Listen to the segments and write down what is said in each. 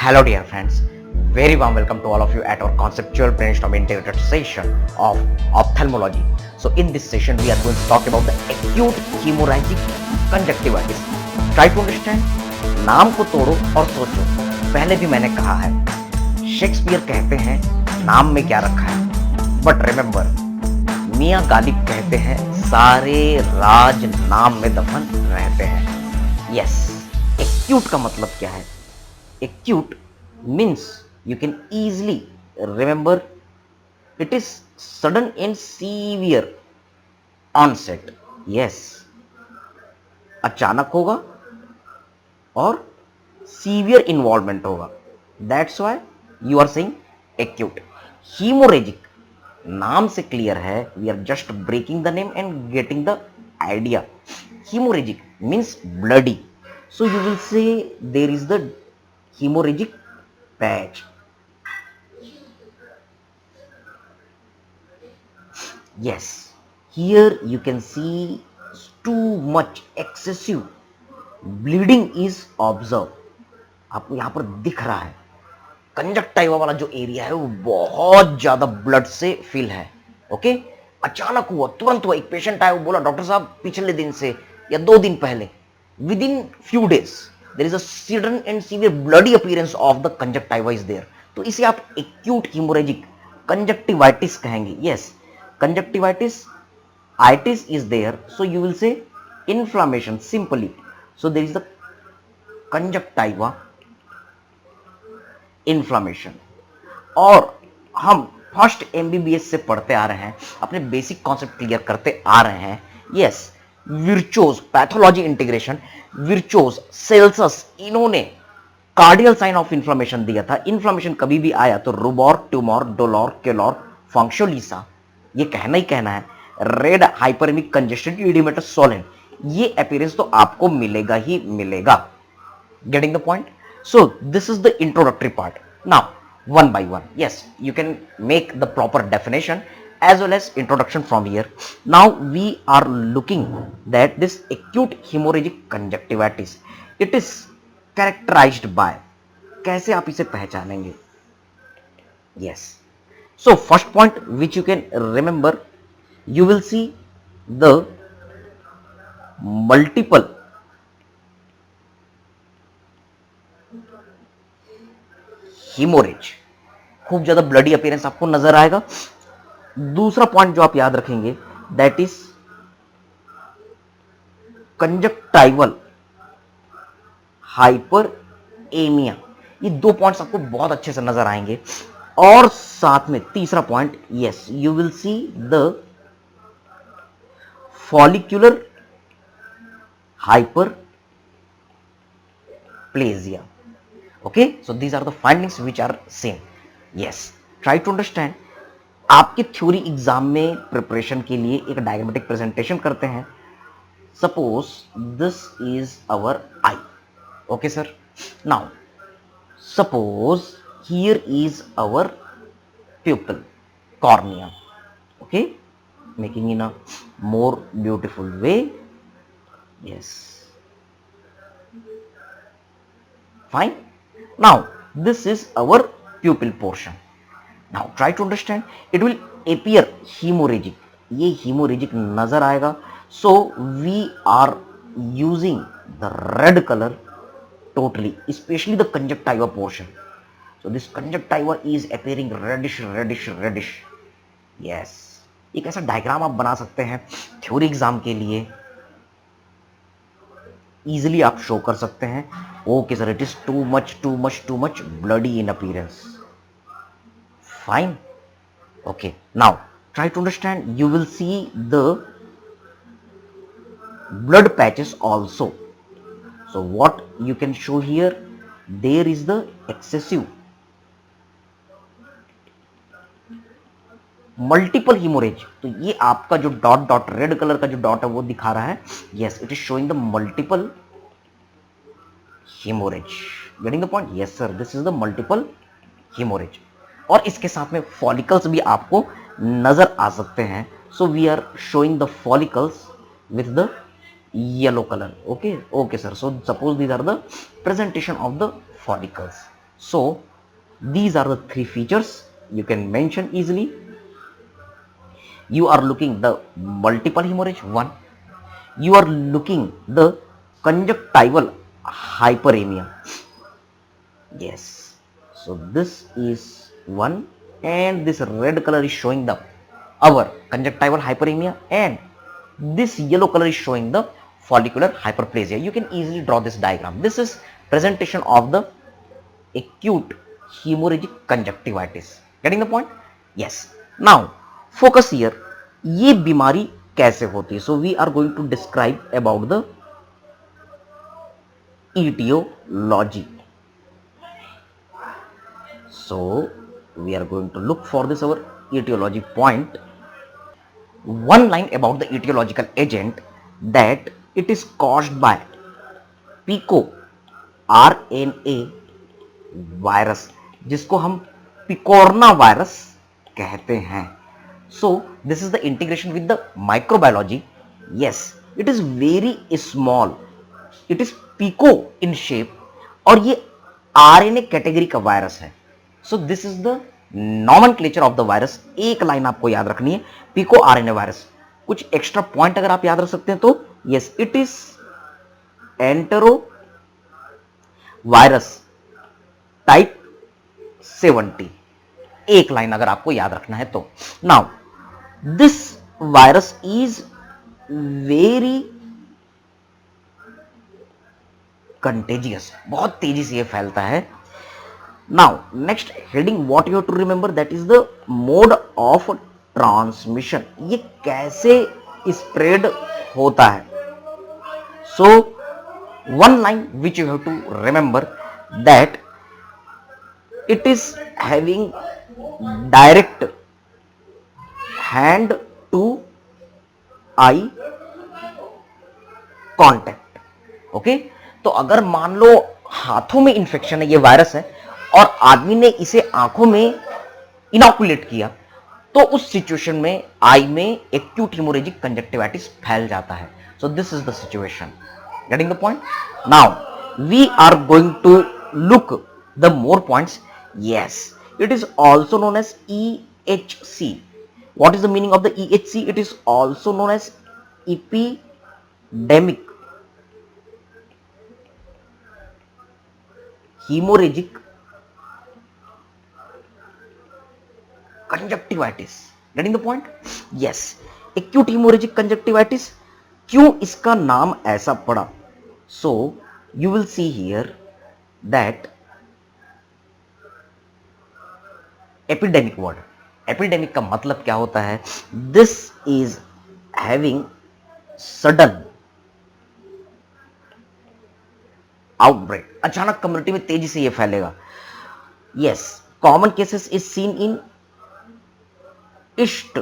Hello dear friends, very warm welcome to all of you at our conceptual brainstorm integrated session of ophthalmology. So in this session we are going to talk about the acute hemorrhagic conjunctivitis. Try to understand, नाम को तोड़ो और सोचो, पहले भी मैंने कहा है, शेक्सपियर कहते हैं नाम में क्या रखा है, बट रिमेंबर मियाँ गालिब कहते हैं सारे राज नाम में दफन रहते हैं. यस, एक्यूट का मतलब क्या है? Acute means you can easily remember it is sudden and severe onset. Yes, अचानक होगा और severe involvement होगा. That's why you are saying acute. Hemorrhagic नाम से क्लियर है, we are just breaking the name and getting the idea. Hemorrhagic means bloody. So you will say there is the hemorrhagic patch. Yes, here you can see too much excessive bleeding is observed. आपको यहां पर दिख रहा है conjunctiva वाला जो area है वो बहुत ज्यादा ब्लड से फिल है. ओके, अचानक हुआ, तुरंत हुआ. एक पेशेंट आया, वो बोला डॉक्टर साहब पिछले दिन से या 2 दिन पहले, with in few days there is a sudden and severe bloody appearance of the conjunctiva is there. तो इसे आप acute hemorrhagic conjunctivitis कहेंगे. Yes, conjunctivitis, itis is there, so you will say inflammation simply. So there is the conjunctiva inflammation. और हम first MBBS से पढ़ते आ रहे हैं, अपने बेसिक कॉन्सेप्ट क्लियर करते आ रहे हैं. Yes, विर्चोज पैथोलॉजी इंटीग्रेशन, विर्चोज, सेल्सस, इन्होंने कार्डियल साइन ऑफ इंफ्लेमेशन दिया था. इंफ्लेमेशन कभी भी आया तो रुबोर, ट्यूमर, डोलोर, केलोर, फंक्शोलिसा, ये कहना ही कहना है. रेड हाइपरमिक कंजेस्टेड इडिमेटस सोलेन, ये अपीयरेंस तो आपको मिलेगा ही मिलेगा. Getting the point? So this is the introductory part. Now one by one, yes, you can make the proper definition as well as introduction from here. Now we are looking that this acute hemorrhagic conjunctivitis, it is characterized by, कैसे आप इसे पहचानेंगे? Yes, so first point which you can remember, you will see the multiple hemorrhage, खूब ज्यादा bloody appearance आपको नजर आएगा. दूसरा पॉइंट जो आप याद रखेंगे, दैट इज कंजक्टाइवल हाइपरएमिया. ये 2 पॉइंट्स आपको बहुत अच्छे से नजर आएंगे. और साथ में तीसरा point, yes, you will see the follicular hyperplasia. Okay, so these are the findings which are same. Yes, try to understand. आपकी थ्योरी एग्जाम में प्रिपरेशन के लिए एक डायग्रामेटिक प्रेजेंटेशन करते हैं. Suppose this is our eye. Okay sir, now suppose here is our pupil, cornea. Okay, making in a more beautiful way. Yes, fine. Now this is our pupil portion. Now try to understand, it will appear hemorrhagic, ये hemorrhagic नजर आएगा. So we are using the red color totally, especially the conjunctiva portion. So this conjunctiva is appearing reddish. Yes, एक ऐसा diagram आप बना सकते हैं theory exam के लिए, इजिली आप शो कर सकते हैं. Okay sir, it is too much bloody in appearance. Fine. Okay, now try to understand. You will see the blood patches also. So what you can show here, there is the excessive multiple hemorrhage. तो ये आपका जो dot red colour का जो dot है वो दिखा रहा है. Yes, it is showing the multiple hemorrhage. Getting the point? Yes sir, this is the multiple hemorrhage. और इसके साथ में फॉलिकल्स भी आपको नजर आ सकते हैं. So we are showing the follicles with the yellow colour. Okay sir, so suppose these are the presentation of the follicles. So these are the three features you can mention easily. You are looking the multiple hemorrhage, one. You are looking the conjunctival hyperemia. Yes, so this is one, and this red color is showing the our conjunctival hyperemia, and this yellow color is showing the follicular hyperplasia. You can easily draw this diagram. This is presentation of the acute hemorrhagic conjunctivitis. Getting the point? Yes. Now focus here, ये बीमारी कैसे होती है? So we are going to describe about the etiology. So we are going to look for this our etiology point. One line about the etiological agent, that it is caused by pico RNA virus, जिसको हम picorna virus कहते हैं. So this is the integration with the microbiology. Yes, it is very small, it is pico in shape, और ये RNA category का virus है. So this is the nomenclature of the virus. एक line आपको याद रखनी है, पिको आरएनए वायरस. कुछ एक्स्ट्रा पॉइंट अगर आप याद रख सकते हैं तो yes, it is entero virus type 70. एक लाइन अगर आपको याद रखना है तो. Now this virus is very contagious, बहुत तेजी से ये फैलता है. Now next heading what you have to remember, that is the mode of transmission. ये कैसे स्प्रेड होता है? So one line which you have to remember, that it is having direct hand to eye contact. Okay, तो अगर मान लो हाथों में infection है, ये वायरस है, और आदमी ने इसे आंखों में इनॉकुलेट किया, तो उस सिचुएशन में आई में एक्यूट हेमोरेजिक कंजक्टिवाइटिस फैल जाता है. So this is the situation. Getting the point? Now we are going to look the more points. Yes, it is also known as EHC. What is the meaning of the EHC? It is also known as epidemic hemorrhagic conjunctivitis. Getting the point? Yes, acute hemorrhagic conjunctivitis. क्यों इसका नाम ऐसा पड़ा? So you will see here that epidemic word. Epidemic का मतलब क्या होता है? This is having sudden outbreak. अचानक कम्युनिटी में तेजी से ये फैलेगा. Yes, common cases is seen in east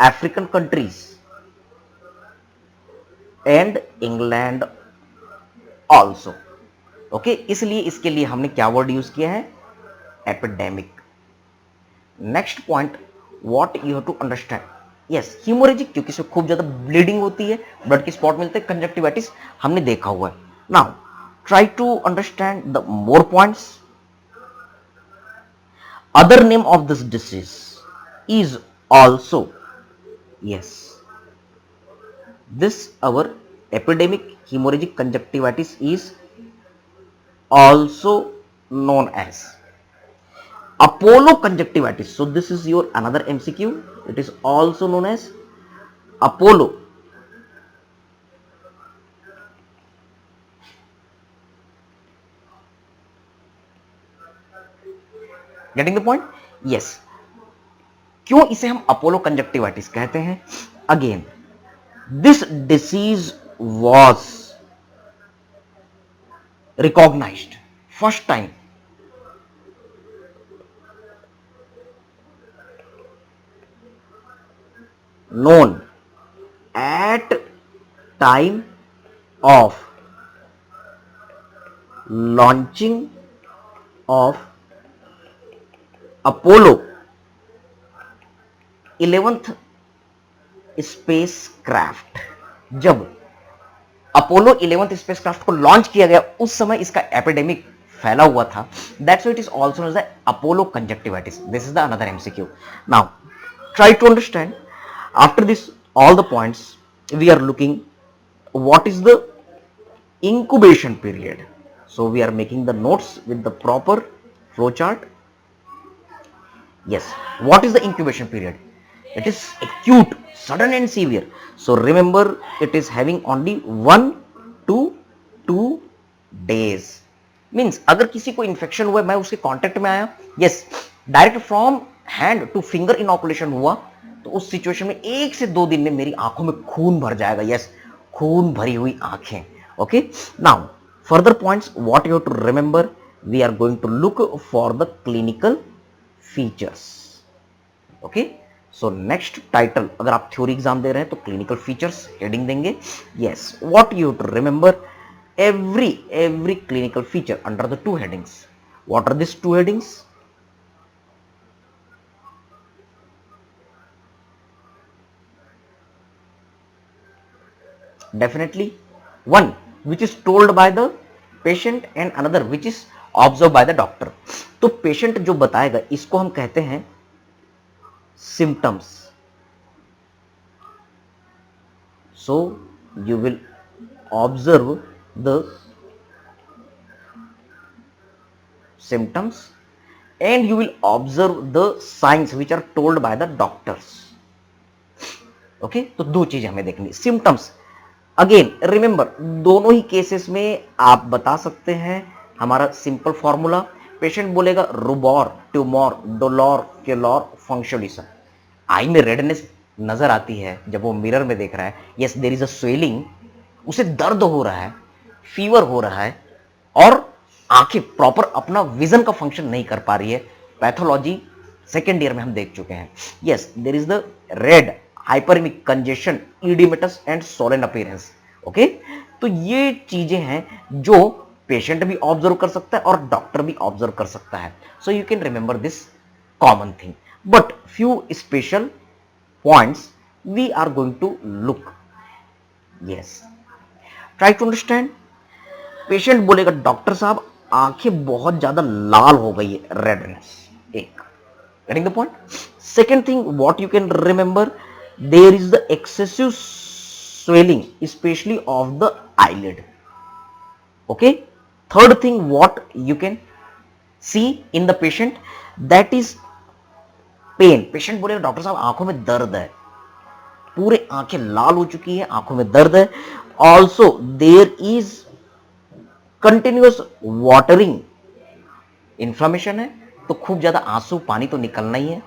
African countries and England also. Okay, इसलिए इसके लिए हमने क्या वर्ड यूज किया है? Epidemic. Next point what you have to understand. Yes, haemorrhagic, क्योंकि इसमें खूब ज्यादा ब्लीडिंग होती है, ब्लड के स्पॉट मिलते हैं. कंजक्टिवाइटिस हमने देखा हुआ है. Now try to understand the more points. Other name of this disease is also, yes, this our epidemic haemorrhagic conjunctivitis is also known as Apollo conjunctivitis. So this is your another MCQ. It is also known as Apollo. Getting the point? Yes. क्यों इसे हम Apollo conjunctivitis कहते हैं? Again, this disease was recognized first time known at time of launching of Apollo 11th spacecraft. जब Apollo 11th spacecraft को launch किया गया उस समय इसका एपिडेमिक फैला हुआ था. That's why it is also known as the Apollo conjunctivitis. This is the another MCQ. Now try to understand. After this all the points we are looking what is the incubation period. So we are making the notes with the proper flow chart. Yes, what is the incubation period? It is acute, sudden and severe. So remember it is having only 1 to 2 days. Means अगर किसी को infection हुआ, मैं उसके contact में आया, yes, direct from hand to finger inoculation हुआ, तो उस सिचुएशन में 1 से 2 दिन में मेरी आंखों में खून भर जाएगा. यस, खून भरी हुई आंखें. Okay, now further points what you have to remember. We are going to look for the clinical features. Okay, so next title, अगर आप थ्योरी एग्जाम दे रहे हैं तो क्लिनिकल फीचर्स हेडिंग देंगे. Yes, what you have to remember every clinical feature under the 2 headings. What are these 2 headings? Definitely one which is told by the patient and another which is observed by the doctor. तो patient जो बताएगा इसको हम कहते हैं symptoms. So you will observe the symptoms and you will observe the signs which are told by the doctors. Okay, तो 2 चीजें हमें देखनी. सिम्टम्स, अगेन रिमेंबर, दोनों ही केसेस में आप बता सकते हैं हमारा सिंपल फॉर्मूला. पेशेंट बोलेगा रुबॉर, ट्यूमर, डोलॉर, केलॉर, फंक्शनलिज्म. आई में रेडनेस नजर आती है जब वो मिरर में देख रहा है. Yes, there is a swelling, उसे दर्द हो रहा है, फीवर हो रहा है, और आंखें प्रॉपर अपना विजन का फंक्शन नहीं कर पा रही है. पैथोलॉजी सेकेंड ईयर में हम देख चुके हैं. Yes, there is the red, hyperaemic, congestion, oedematous and swollen appearance. Okay, तो ये चीजें हैं जो पेशेंट भी ऑब्जर्व कर सकता है और डॉक्टर भी ऑब्जर्व कर सकता है. So you can remember this common thing, but few special points we are going to look. Yes, try to understand. Patient बोलेगा डॉक्टर साहब आंखें बहुत ज्यादा लाल हो गई है, रेडनेस. एक, getting the point. Second thing what you can remember, there is the excessive swelling especially of the eyelid. Okay, third thing what you can see in the patient, that is pain. Patient बोलेगा doctor साहब आंखों में दर्द है, पूरे आंखें लाल हो चुकी है, आंखों में दर्द है. Also there is continuous watering, inflammation है तो खूब ज्यादा आंसू पानी तो निकलना ही है.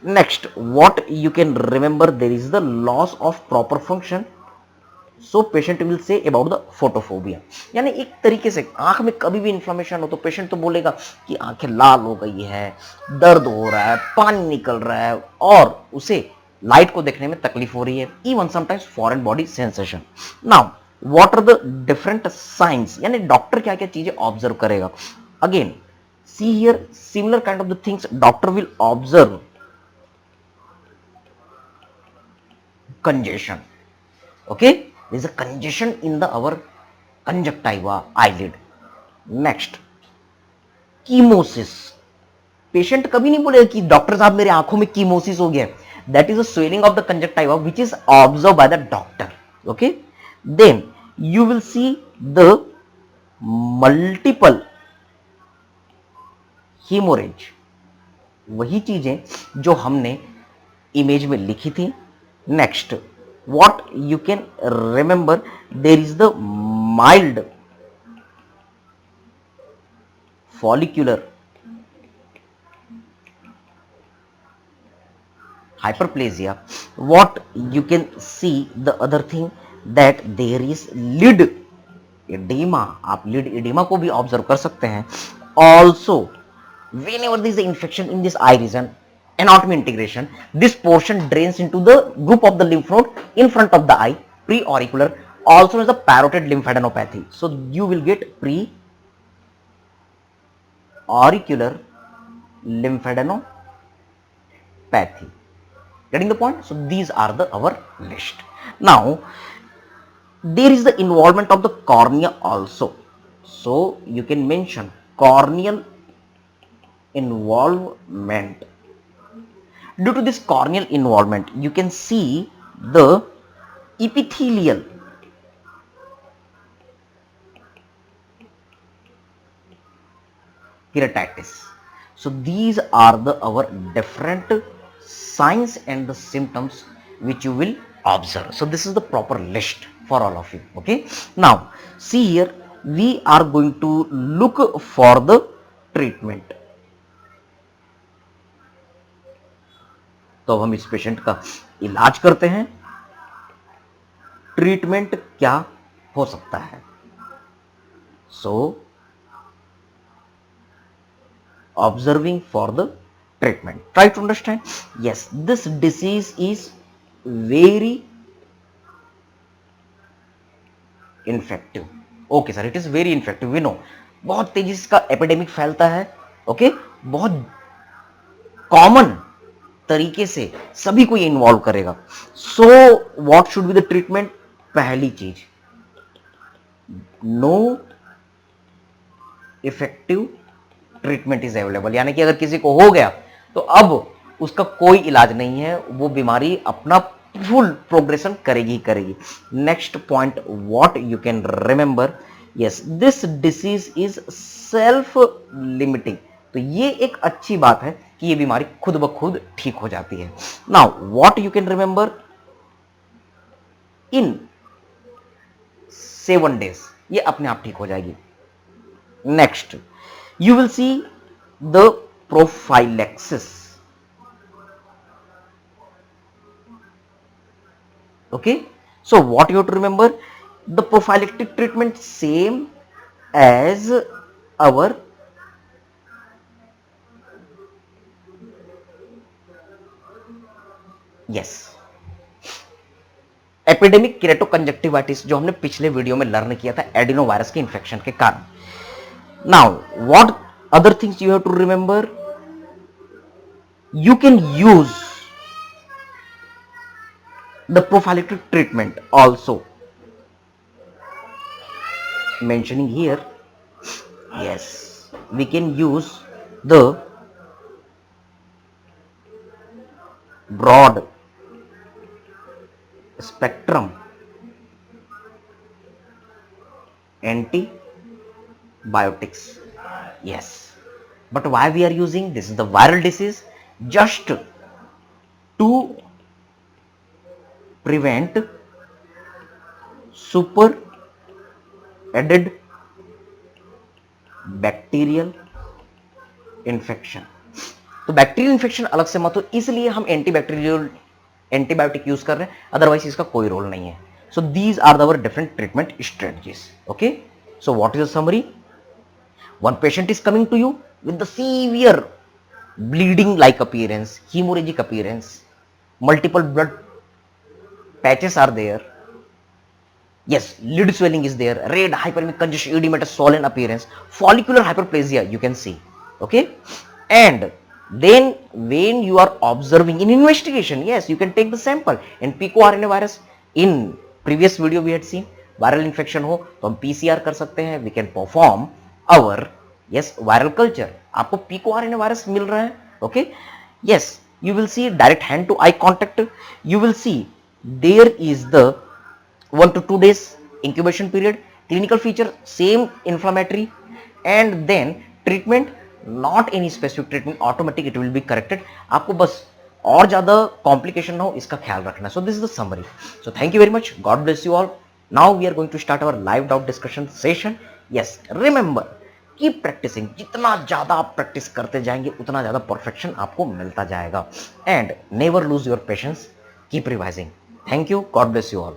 Next what you can remember, there is the loss of proper function. So patient will say about the photophobia. यानी एक तरीके से आंख में कभी भी इंफ्लेमेशन हो तो पेशेंट तो बोलेगा कि आंखें लाल हो गई है, दर्द हो रहा है, पानी निकल रहा है, और उसे लाइट को देखने में तकलीफ हो रही है, even sometimes foreign body sensation. Now what are the different signs, यानी डॉक्टर क्या क्या चीजें ऑब्जर्व करेगा. Again see here similar kind of the things doctor will observe. Congestion. Okay, there is a congestion in the our conjunctiva, eyelid. Next, chemosis. Patient कभी नहीं बोलेगा कि doctor साहब मेरे आंखों में कीमोसिस हो गया. That is a swelling of the conjunctiva which is observe by the doctor. Okay, then you will see the multiple haemorrhage. वही चीजें जो हमने इमेज में लिखी थी. Next what you can remember, there is the mild follicular hyperplasia. What you can see the other thing, that there is lid edema. आप lid edema को भी ऑब्जर्व कर सकते हैं. Also whenever there is an infection in this eye region, anatomy integration, this portion drains into the group of the lymph node in front of the eye, preauricular, also known as the parotid lymphadenopathy. So you will get preauricular lymphadenopathy. Getting the point? So these are the our list. Now there is the involvement of the cornea also. So you can mention corneal involvement. Due to this corneal involvement, you can see the epithelial keratitis. So these are the our different signs and the symptoms which you will observe. So this is the proper list for all of you. Okay. Now see here, we are going to look for the treatment. तो अब हम इस patient का इलाज करते हैं. Treatment क्या हो सकता है? सो observing for the treatment. Try to understand. Yes, this disease is very infective. Okay sir, it is very infective. We know. बहुत तेजी से इसका एपिडेमिक फैलता है. ओके, बहुत कॉमन तरीके से सभी को ये इन्वॉल्व करेगा. So what should be the treatment? पहली चीज, no effective treatment is available. यानी कि अगर किसी को हो गया तो अब उसका कोई इलाज नहीं है, वो बीमारी अपना फुल प्रोग्रेशन करेगी करेगी. Next point, what you can remember, yes, this disease is self limiting. तो ये एक अच्छी बात है कि ये बीमारी खुद ब खुद ठीक हो जाती है. Now what you can remember, in 7 days ये अपने आप ठीक हो जाएगी. Next, you will see the prophylaxis. Okay, so what you have to remember, the prophylactic treatment same as our epidemic keratoconjunctivitis जो हमने पिछले वीडियो में लर्न किया था एडिनो वायरस के इंफेक्शन के कारण. Now, what other things you have to remember? You can use the prophylactic treatment also. Mentioning here, yes, we can use the broad spectrum antibiotics. Yes, but why we are using this? Is the viral disease, just to prevent super added bacterial infection. तो bacterial infection अलग से मत हो, इसलिए हम antibiotic use कर रहे हैं, अदरवाइज इसका कोई रोल नहीं है. So these are our different treatment strategies. Okay, so what is the summary? One patient is coming to you with the severe bleeding like appearance, hemorrhagic appearance, multiple blood patches are there. Yes, lid swelling is there, red hyperemic congestion, edematous swollen appearance, follicular hyperplasia you can see. Okay, and then when you are observing in investigation, yes, you can take the sample in picoRNA virus. In previous video we had seen viral infection हो तो हम PCR कर सकते हैं, we can perform our yes viral culture. आपको picoRNA virus मिल रहा है. Okay, yes, you will see direct hand to eye contact. You will see there is the 1 to 2 days incubation period. Clinical feature same inflammatory, and then treatment not any specific treatment, automatic it will be corrected. आपको बस और ज्यादा complication ना हो इसका ख्याल रखना. So this is the summary. So thank you very much. God bless you all. Now we are going to start our live doubt discussion session. Yes, remember, keep practicing. जितना ज्यादा आप प्रैक्टिस करते जाएंगे उतना ज्यादा परफेक्शन आपको मिलता जाएगा. And never lose your patience. Keep revising. Thank you. God bless you all.